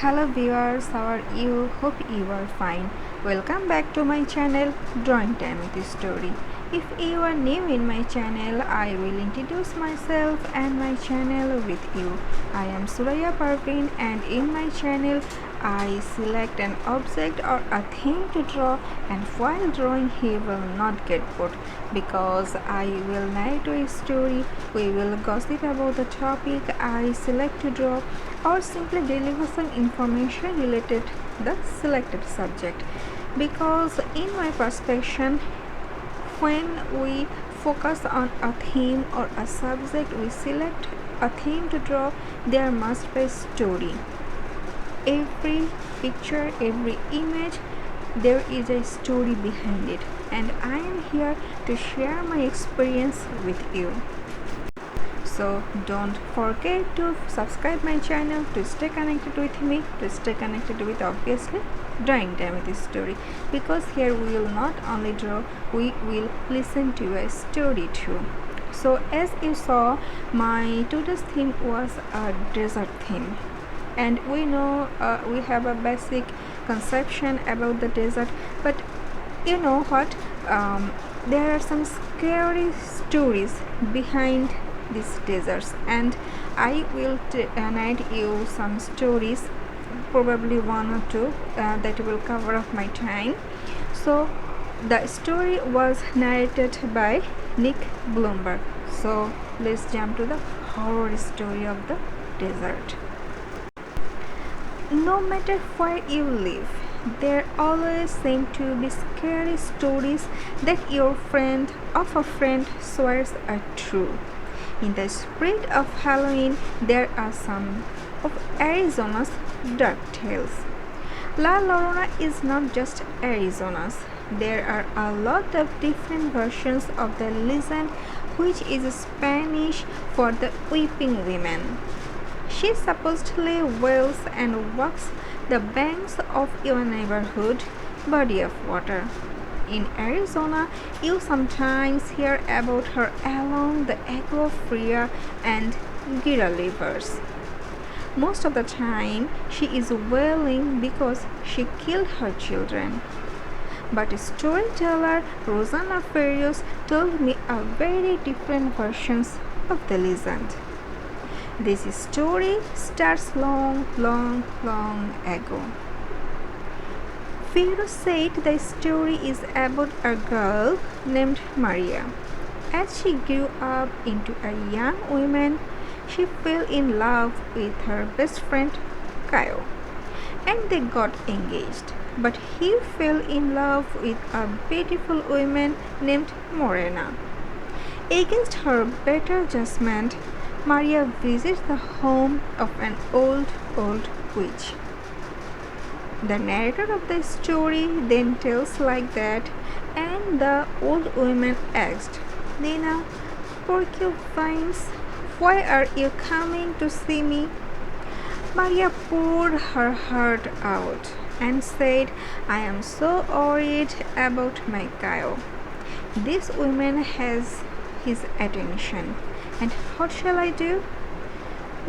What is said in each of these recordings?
Hello viewers, how are you? Hope you are fine. Welcome back to my channel Drawing Time with Story. If you are new in my channel, I will introduce myself and my channel with you. I am Suraya Parveen, and in my channel I select an object or a theme to draw, and while drawing he will not get bored because I will narrate a story. We will gossip about the topic I select to draw or simply deliver some information related to the selected subject, because in my perspective, when we focus on a theme or a subject, we select a theme to draw, there must be a story. Every picture, every image, there is a story behind it, and I am here to share my experience with you. So don't forget to subscribe my channel to stay connected with me, to stay connected with obviously Drawing Time with Story, because here we will not only draw, we will listen to a story too. So as you saw, my today's theme was a desert theme, and we know we have a basic conception about the desert, but you know what, there are some scary stories behind these deserts, and I will narrate you some stories, probably one or two, that will cover up my time. So the story was narrated by Nick Bloomberg. So let's jump to the horror story of the desert. No matter where you live, there always seem to be scary stories that your friend of a friend swears are true. In the spirit of Halloween, there are some of Arizona's dark tales. La Llorona is not just Arizona's. There are a lot of different versions of the legend, which is Spanish for the weeping women. She supposedly wails and walks the banks of your neighborhood body of water. In Arizona, you sometimes hear about her along the Agua Fria and Gira rivers. Most of the time, she is wailing because she killed her children. But storyteller Rosanna Farias told me a very different version of the legend. This story starts long ago. Firo said the story is about a girl named Maria. As she grew up into a young woman, she fell in love with her best friend Caio, and they got engaged. But he fell in love with a beautiful woman named Morena. Against her better judgment, Maria visits the home of an old witch. The narrator of the story then tells like that, and the old woman asked, "Nina, porcupines, why are you coming to see me?" Maria poured her heart out and said, "I am so worried about my Caio. This woman has his attention, and what shall I do?"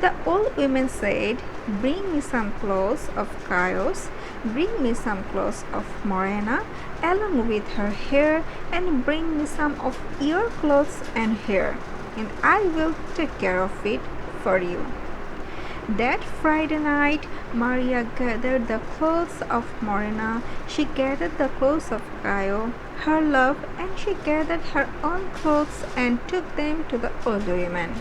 The old woman said, "Bring me some clothes of Caio's, bring me some clothes of Morena, along with her hair, and bring me some of your clothes and hair, and I will take care of it for you." That Friday night, Maria gathered the clothes of Morena, she gathered the clothes of Caio, her love, and she gathered her own clothes and took them to the old woman.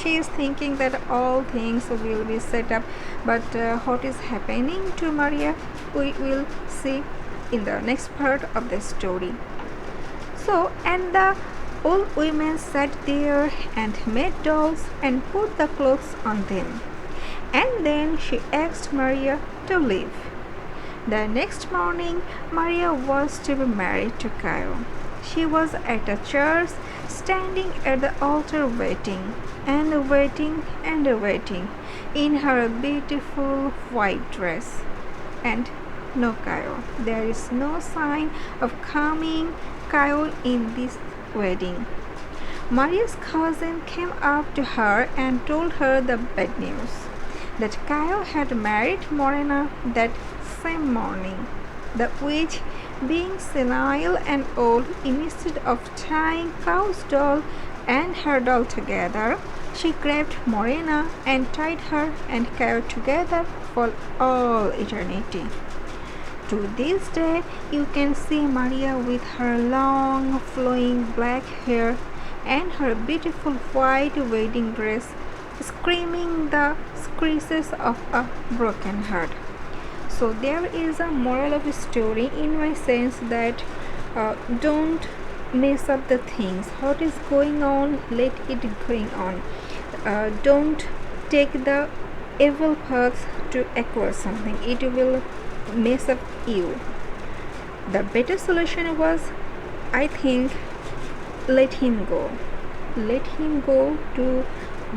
She is thinking that all things will be set up, but what is happening to Maria, we will see in the next part of the story. So, and the old woman sat there and made dolls and put the clothes on them. And then she asked Maria to leave. The next morning, Maria was to be married to Caio. She was at a church, standing at the altar waiting and waiting and waiting in her beautiful white dress. And no Caio. There is no sign of coming Caio in this wedding. Maria's cousin came up to her and told her the bad news. that Caio had married Morena that same morning. The witch, being senile and old, instead of tying Caio's doll and her doll together, she grabbed Morena and tied her and Caio together for all eternity. To this day, you can see Maria with her long flowing black hair and her beautiful white wedding dress screaming the screeches of a broken heart. So there is a moral of the story in my sense that don't mess up the things. What is going on, let it going on. Don't take the evil path to acquire something. It will mess up you. The better solution was, I think, let him go. Let him go to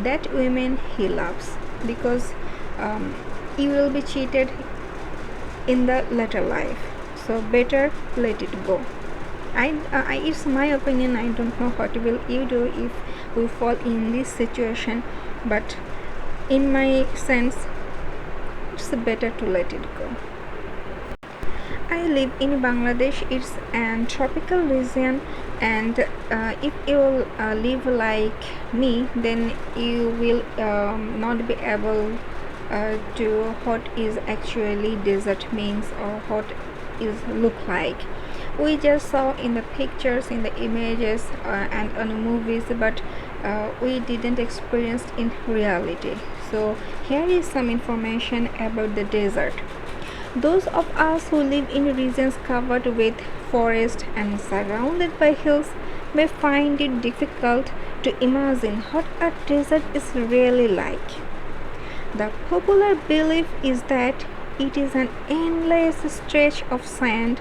that woman he loves, because you will be cheated in the later life. So better let it go. It's my opinion. I don't know what will you do if we fall in this situation, but in my sense, it's better to let it go. I live in Bangladesh. It's a tropical region, and if you live like me, then you will not be able to what is actually desert means or what is look like. We just saw in the pictures, in the images, and on the movies, but we didn't experience in reality. So here is some information about the desert. Those of us who live in regions covered with forest and surrounded by hills may find it difficult to imagine what a desert is really like. The popular belief is that it is an endless stretch of sand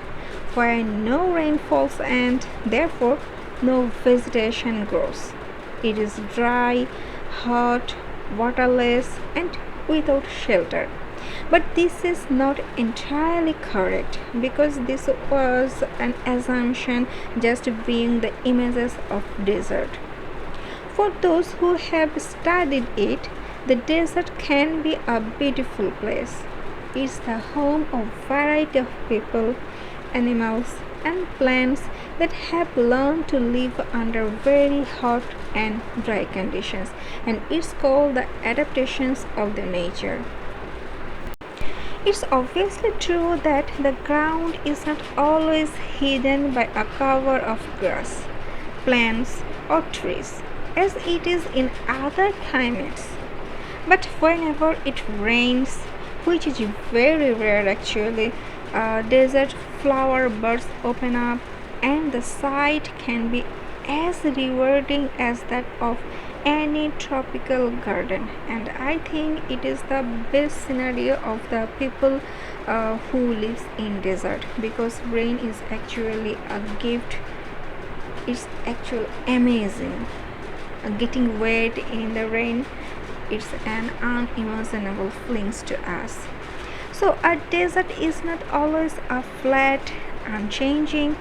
where no rain falls and therefore no vegetation grows. It is dry, hot, waterless, and without shelter. But this is not entirely correct, because this was an assumption just being the images of desert. For those who have studied it, the desert can be a beautiful place. It's the home of a variety of people, animals, and plants that have learned to live under very hot and dry conditions, and it's called the adaptations of the nature. It's obviously true that the ground is not always hidden by a cover of grass, plants, or trees, as it is in other climates. But whenever it rains, which is very rare actually, desert flower buds open up, and the sight can be as rewarding as that of any tropical garden. And I think it is the best scenario of the people who lives in desert, because rain is actually a gift. It's actually amazing. Getting wet in the rain, it's an unimaginable feeling to us. So a desert is not always a flat, unchanging,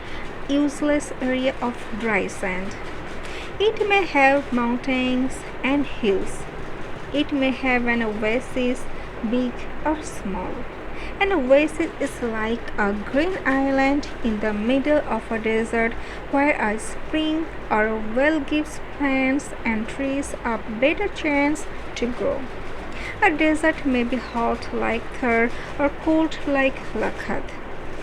useless area of dry sand. It may have mountains and hills. It may have an oasis, big or small. An oasis is like a green island in the middle of a desert where a spring or a well gives plants and trees a better chance to grow. A desert may be hot like Thar or cold like Lakhat.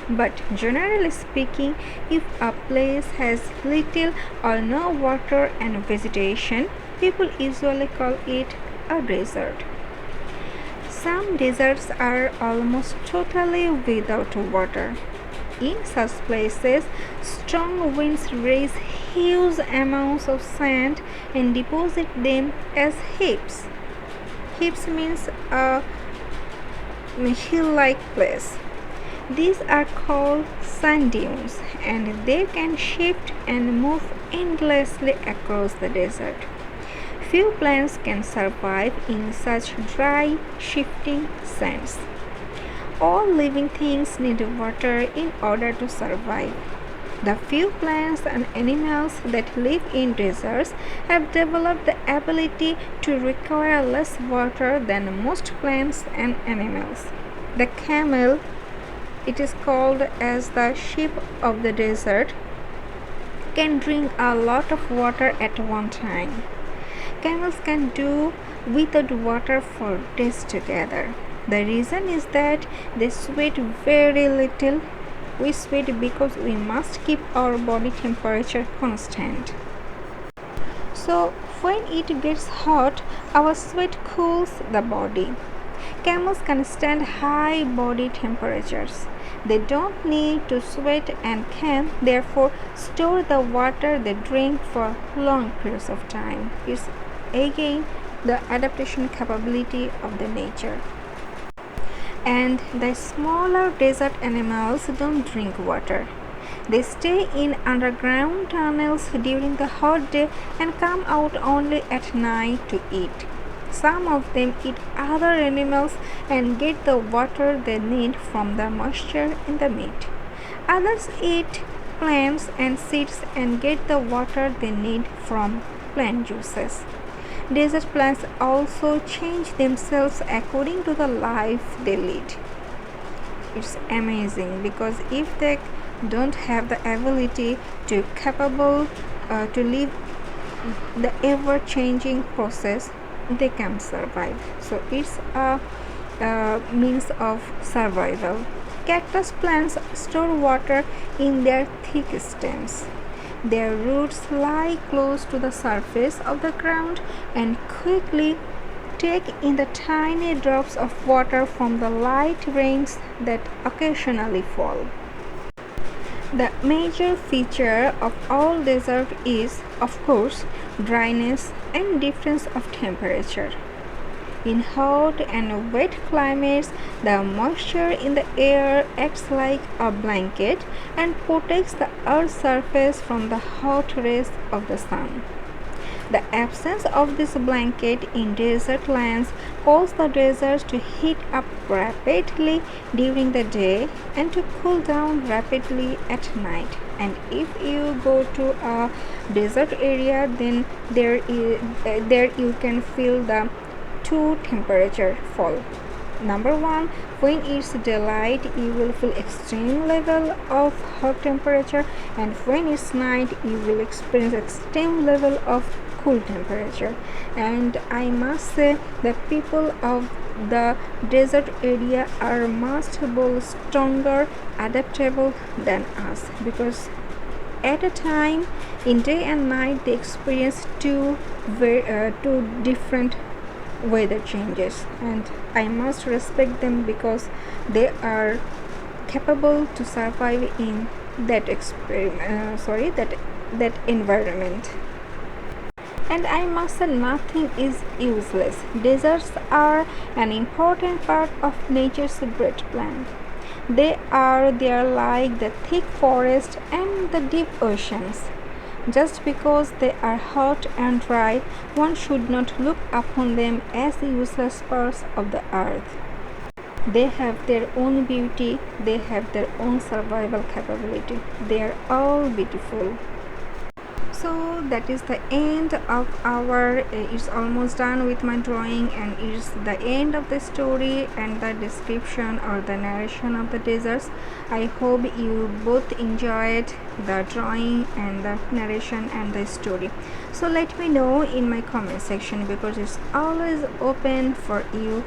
But generally speaking, if a place has little or no water and vegetation, people usually call it a desert. Some deserts are almost totally without water. In such places, strong winds raise huge amounts of sand and deposit them as heaps. Heaps means a hill-like place. These are called sand dunes, and they can shift and move endlessly across the desert. Few plants can survive in such dry, shifting sands. All living things need water in order to survive. The few plants and animals that live in deserts have developed the ability to require less water than most plants and animals. The camel, it is called as the sheep of the desert, can drink a lot of water at one time. Camels can do without water for days together. The reason is that they sweat very little. We sweat because we must keep our body temperature constant. So when it gets hot, our sweat cools the body. Camels can stand high body temperatures. They don't need to sweat and can therefore store the water they drink for long periods of time. It's again the adaptation capability of the nature. And the smaller desert animals don't drink water. They stay in underground tunnels during the hot day and come out only at night to eat. Some of them eat other animals and get the water they need from the moisture in the meat. Others eat plants and seeds and get the water they need from plant juices. Desert plants also change themselves according to the life they lead. It's amazing because if they don't have the ability to capable to live the ever-changing process, they can survive. So it's a means of survival. Cactus plants store water in their thick stems. Their roots lie close to the surface of the ground and quickly take in the tiny drops of water from the light rains that occasionally fall. The major feature of all desert is, of course, dryness and difference of temperature. In hot and wet climates, the moisture in the air acts like a blanket and protects the earth's surface from the hot rays of the sun. The absence of this blanket in desert lands causes the deserts to heat up rapidly during the day and to cool down rapidly at night. And if you go to a desert area, then there you can feel the two temperature fall. Number one, when it's daylight, you will feel extreme level of hot temperature, and when it's night, you will experience extreme level of cool temperature. And I must say the people of the desert area are much more stronger, adaptable than us, because at a time in day and night they experience two different weather changes, and I must respect them because they are capable to survive in that that environment. And I must say nothing is useless. Deserts are an important part of nature's bread plan. They are there like the thick forest and the deep oceans. Just because they are hot and dry, one should not look upon them as useless parts of the earth. They have their own beauty, they have their own survival capability. They are all beautiful. So that is the end of our it's almost done with my drawing, and it's the end of the story and the description or the narration of the deserts. I hope you both enjoyed the drawing and the narration and the story. So let me know in my comment section, because it's always open for you.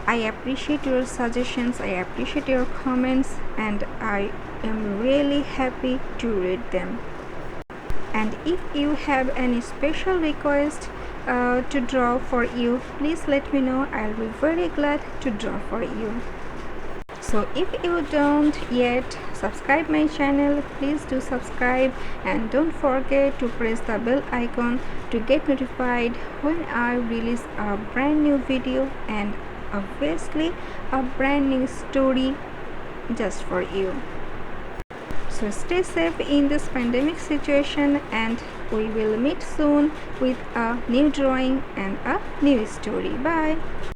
I appreciate your suggestions, I appreciate your comments, and I am really happy to read them. And if you have any special request to draw for you, please let me know. I'll be very glad to draw for you. So if you don't yet subscribe my channel, please do subscribe, and don't forget to press the bell icon to get notified when I release a brand new video, and obviously a brand new story just for you. So stay safe in this pandemic situation, and we will meet soon with a new drawing and a new story. Bye.